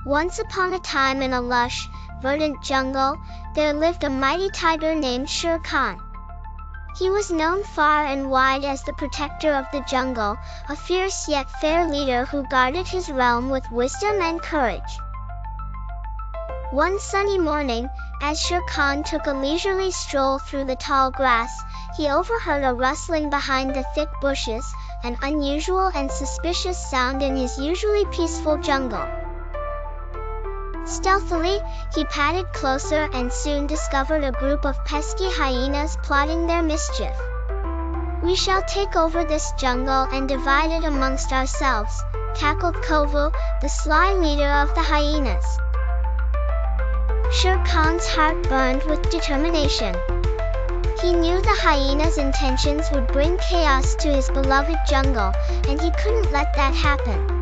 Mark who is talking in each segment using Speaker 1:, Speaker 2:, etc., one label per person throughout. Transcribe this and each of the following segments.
Speaker 1: Once upon a time in a lush, verdant jungle, there lived a mighty tiger named Sher Khan. He was known far and wide as the protector of the jungle, a fierce yet fair leader who guarded his realm with wisdom and courage. One sunny morning, as Sher Khan took a leisurely stroll through the tall grass, he overheard a rustling behind the thick bushes, an unusual and suspicious sound in his usually peaceful jungle. Stealthily, he padded closer and soon discovered a group of pesky hyenas plotting their mischief. "We shall take over this jungle and divide it amongst ourselves," cackled Kovu, the sly leader of the hyenas. Sher Khan's heart burned with determination. He knew the hyenas' intentions would bring chaos to his beloved jungle, and he couldn't let that happen.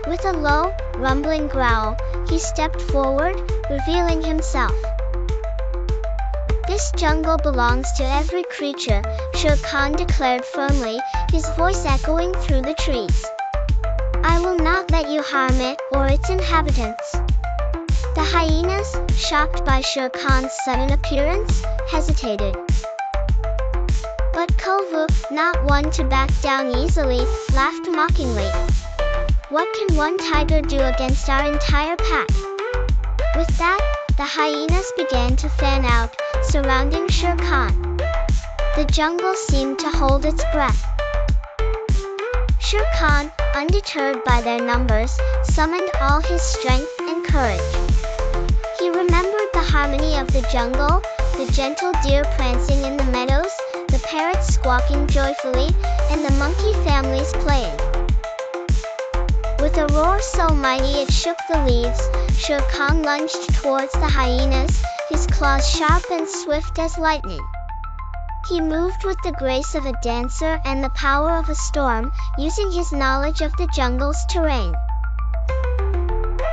Speaker 1: With a low, rumbling growl, he stepped forward, revealing himself. "This jungle belongs to every creature," Sher Khan declared firmly, his voice echoing through the trees. "I will not let you harm it or its inhabitants." The hyenas, shocked by Sher Khan's sudden appearance, hesitated. But Kovu, not one to back down easily, laughed mockingly. "What can one tiger do against our entire pack?" With that, the hyenas began to fan out, surrounding Sher Khan. The jungle seemed to hold its breath. Sher Khan, undeterred by their numbers, summoned all his strength and courage. He remembered the harmony of the jungle, the gentle deer prancing in the meadows, the parrots squawking joyfully, and the monkey families playing. With a roar so mighty it shook the leaves, Sher Khan lunged towards the hyenas, his claws sharp and swift as lightning. He moved with the grace of a dancer and the power of a storm, using his knowledge of the jungle's terrain.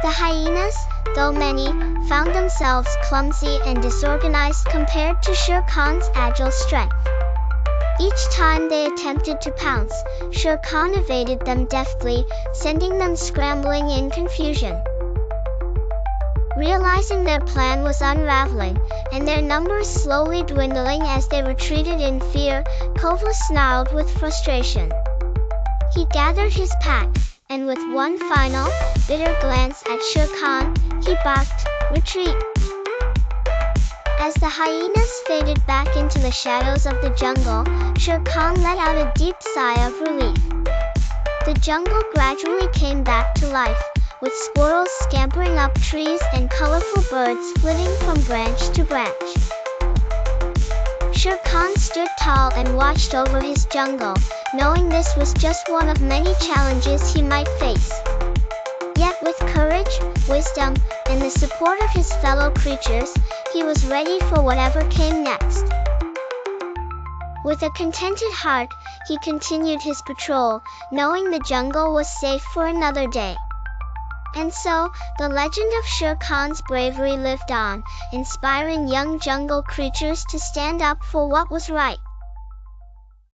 Speaker 1: The hyenas, though many, found themselves clumsy and disorganized compared to Sher Khan's agile strength. Each time they attempted to pounce, Sher Khan evaded them deftly, sending them scrambling in confusion. Realizing their plan was unraveling, and their numbers slowly dwindling as they retreated in fear, Kovu snarled with frustration. He gathered his pack, and with one final, bitter glance at Sher Khan, he barked, "Retreat!" As the hyenas faded back into the shadows of the jungle, Sher Khan let out a deep sigh of relief. The jungle gradually came back to life, with squirrels scampering up trees and colorful birds flitting from branch to branch. Sher Khan stood tall and watched over his jungle, knowing this was just one of many challenges he might face. Yet with courage, wisdom, and the support of his fellow creatures, he was ready for whatever came next. With a contented heart, he continued his patrol, knowing the jungle was safe for another day. And so, the legend of Sher Khan's bravery lived on, inspiring young jungle creatures to stand up for what was right.